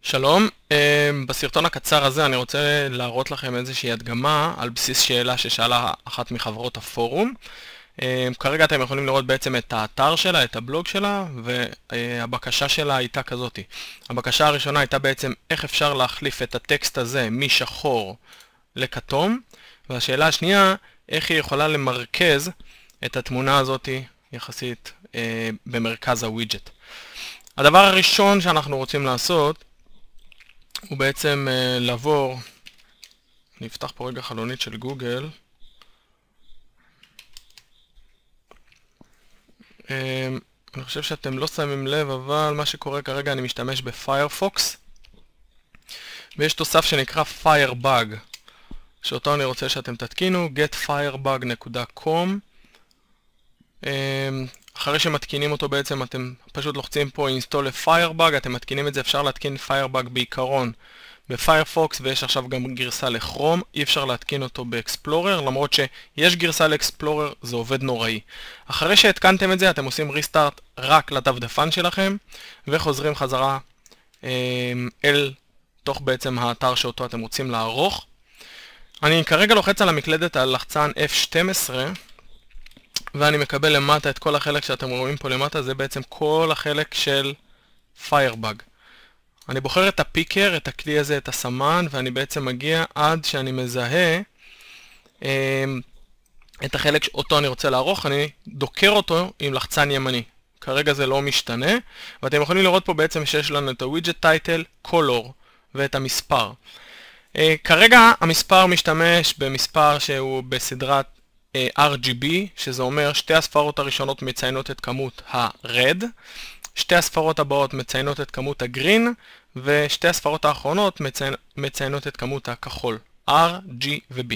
שלום, בסרטון הקצר הזה אני רוצה להראות לכם איזושהי הדגמה על בסיס שאלה ששאלה אחת מחברות הפורום. כרגע אתם יכולים לראות בעצם את האתר שלה, את הבלוג שלה, והבקשה שלה הייתה כזאת. הבקשה הראשונה הייתה בעצם איך אפשר להחליף את הטקסט הזה משחור לכתום, והשאלה השנייה, איך היא יכולה למרכז את התמונה הזאת יחסית במרכז הווידג'ט. הדבר הראשון שאנחנו רוצים לעשות הוא בעצם לעבור, אני אפתח פה רגע חלונית של גוגל. אני חושב שאתם לא שמים לב, אבל מה שקורה כרגע אני משתמש בפיירפוקס, ויש תוסף שנקרא Firebug, שאותו אני רוצה שאתם תתקינו, getfirebug.com. אחרי שמתקינים אותו בעצם אתם פשוט לוחצים פה install ל-Firebug, אתם מתקינים את זה, אפשר להתקין Firebug בעיקרון בפיירפוקס, ויש עכשיו גם גרסה לכרום, אי אפשר להתקין אותו באקספלורר, למרות שיש גרסה לאקספלורר, זה עובד נוראי. אחרי שהתקנתם את זה, אתם עושים ריסטארט רק לדפדפן שלכם, וחוזרים חזרה אל תוך בעצם האתר שאותו אתם רוצים לערוך. אני כרגע לוחץ על המקלדת על לחצן F12, ואני מקבל למטה את כל החלק שאתם רואים פה למטה, זה בעצם כל החלק של Firebug. אני בוחר את הפיקר, את הכלי הזה, את הסמן, ואני בעצם מגיע עד שאני מזהה את החלק שאותו אני רוצה לערוך, אני דוקר אותו עם לחצן ימני. כרגע זה לא משתנה, ואתם יכולים לראות פה בעצם שיש לנו את ה-widget title, color ואת המספר. כרגע המספר משתמש במספר שהוא בסדרת RGB, שזה אומר שתי הספרות הראשונות מציינות את כמות ה-red, שתי הספרות הבאות מציינות את כמות ה-green, ושתי הספרות האחרונות מציינות את כמות הכחול, R, G ו-B.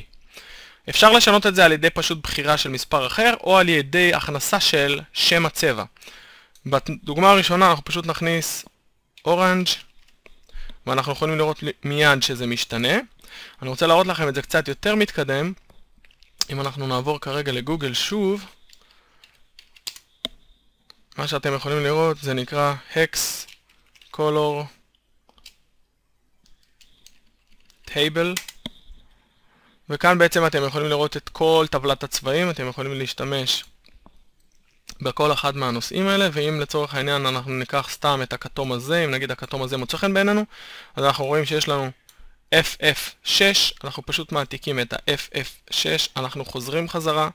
אפשר לשנות את זה על ידי פשוט בחירה של מספר אחר, או על ידי הכנסה של שם הצבע. בדוגמה הראשונה אנחנו פשוט נכניס orange, ואנחנו יכולים לראות מיד שזה משתנה. אני רוצה להראות לכם את זה קצת יותר מתקדם. אם אנחנו נעבור כרגע לגוגל שוב, מה שאתם יכולים לראות זה נקרא Hex Color Table, וכאן בעצם אתם יכולים לראות את כל טבלת הצבעים, אתם יכולים להשתמש בכל אחד מהנושאים האלה, ואם לצורך העניין אנחנו ניקח סתם את הכתום הזה, אם נגיד הכתום הזה מוצא חן בעינינו, אז אנחנו רואים שיש לנו FF6, אנחנו פשוט מעתיקים את ה-FF6, אנחנו חוזרים חזרה,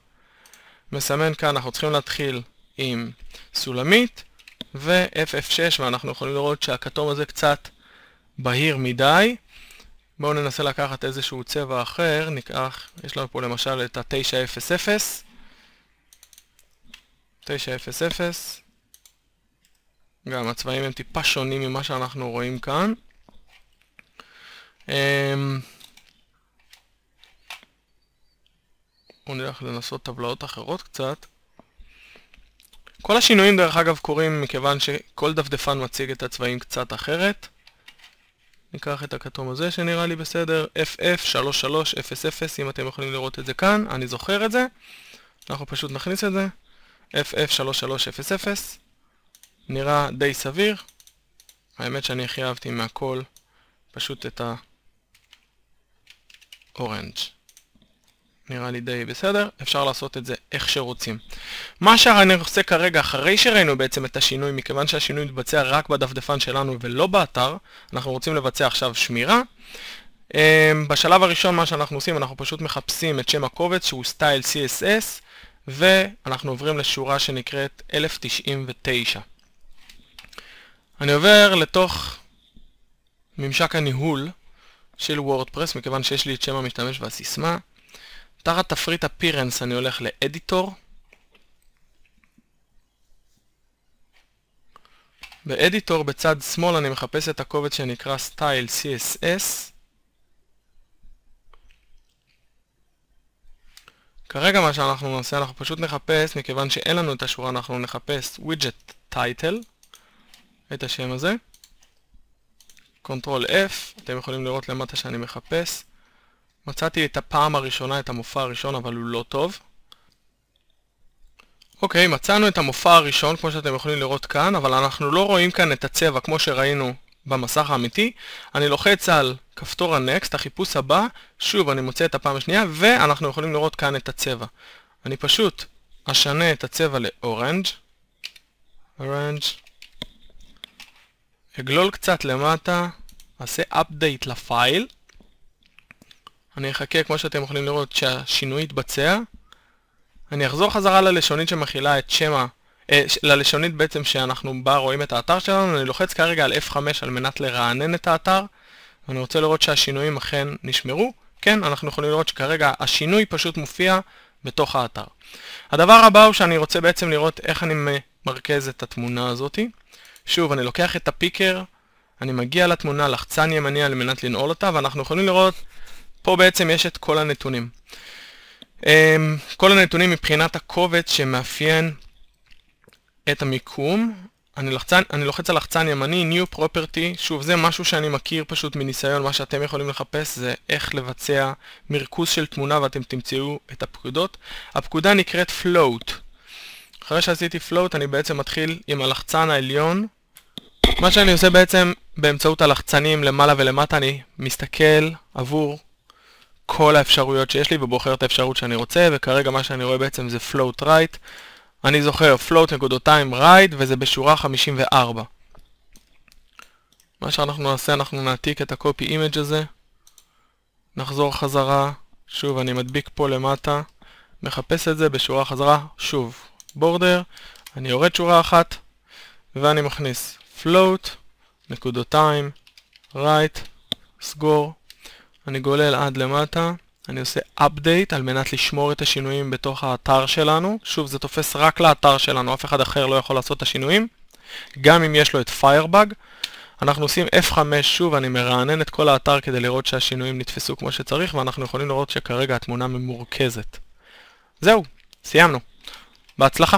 מסמן כאן, אנחנו צריכים להתחיל עם סולמית, ו-FF6, ואנחנו יכולים לראות שהכתום הזה קצת בהיר מדי. בואו ננסה לקחת איזשהו צבע אחר, ניקח, יש לנו פה למשל את ה-900, 900, גם הצבעים הם טיפה שונים ממה שאנחנו רואים כאן. בואו נלך לנסות טבלאות אחרות קצת. כל השינויים דרך אגב קורים מכיוון שכל דפדפן מציג את הצבעים קצת אחרת. ניקח את הכתום הזה שנראה לי בסדר, FF3300, אם אתם יכולים לראות את זה כאן, אני זוכר את זה. אנחנו פשוט נכניס את זה, FF3300, נראה די סביר. האמת שאני הכי אהבתי מהכל פשוט את האורנג'. נראה לי די בסדר, אפשר לעשות את זה איך שרוצים. מה שאני עושה כרגע, אחרי שראינו בעצם את השינוי, מכיוון שהשינוי מתבצע רק בדפדפן שלנו ולא באתר, אנחנו רוצים לבצע עכשיו שמירה. בשלב הראשון מה שאנחנו עושים, אנחנו פשוט מחפשים את שם הקובץ שהוא סטייל CSS, ואנחנו עוברים לשורה שנקראת 1099. אני עובר לתוך ממשק הניהול של וורדפרס, מכיוון שיש לי את שם המשתמש והסיסמה. תחת תפריט Appearance אני הולך לאדיטור. באדיטור בצד שמאל אני מחפש את הקובץ שנקרא Style CSS. כרגע מה שאנחנו נעשה, אנחנו פשוט נחפש, מכיוון שאין לנו את השורה, אנחנו נחפש Widget Title, את השם הזה. Ctrl F, אתם יכולים לראות למטה שאני מחפש. מצאתי את הפעם הראשונה, את המופע הראשון, אבל הוא לא טוב. אוקיי, מצאנו את המופע הראשון, כמו שאתם יכולים לראות כאן, אבל אנחנו לא רואים כאן את הצבע, כמו שראינו במסך האמיתי, אני לוחץ על כפתור ה-Next, החיפוש הבא, שוב אני מוצא את הפעם השנייה, ואנחנו יכולים לראות כאן את הצבע. אני פשוט אשנה את הצבע לאורנג', אגלול קצת למטה, אעשה update לפייל, אני אחכה כמו שאתם יכולים לראות שהשינוי יתבצע, אני אחזור חזרה ללשונית שמכילה את שם ללשונית בעצם שאנחנו בה רואים את האתר שלנו, אני לוחץ כרגע על F5 על מנת לרענן את האתר, ואני רוצה לראות שהשינויים אכן נשמרו, כן, אנחנו יכולים לראות שכרגע השינוי פשוט מופיע בתוך האתר. הדבר הבא הוא שאני רוצה בעצם לראות איך אני מרכז את התמונה הזאת. שוב, אני לוקח את הפיקר, אני מגיע לתמונה, לחצן ימני על מנת לנעול אותה, ואנחנו יכולים לראות, פה בעצם יש את כל הנתונים. כל הנתונים מבחינת הקובץ שמאפיין את המיקום, אני לוחץ על לחצן ימני, New Property, שוב זה משהו שאני מכיר פשוט מניסיון, מה שאתם יכולים לחפש זה איך לבצע מרכוז של תמונה ואתם תמצאו את הפקודות. הפקודה נקראת Float. אחרי שעשיתי Float אני בעצם מתחיל עם הלחצן העליון. מה שאני עושה בעצם באמצעות הלחצנים למעלה ולמטה, אני מסתכל עבור כל האפשרויות שיש לי ובוחר את האפשרות שאני רוצה, וכרגע מה שאני רואה בעצם זה Float Right. אני זוכר float.time right וזה בשורה 54. מה שאנחנו נעשה, אנחנו נעתיק את ה-copy image הזה, נחזור חזרה, שוב אני מדביק פה למטה, מחפש את זה בשורה חזרה, שוב border, אני יורד שורה אחת ואני מכניס float.time right, סגור, אני גולל עד למטה, אני עושה update על מנת לשמור את השינויים בתוך האתר שלנו. שוב, זה תופס רק לאתר שלנו, אף אחד אחר לא יכול לעשות את השינויים. גם אם יש לו את Firebug. אנחנו עושים F5 שוב, אני מרענן את כל האתר כדי לראות שהשינויים נתפסו כמו שצריך, ואנחנו יכולים לראות שכרגע התמונה ממורכזת. זהו, סיימנו. בהצלחה.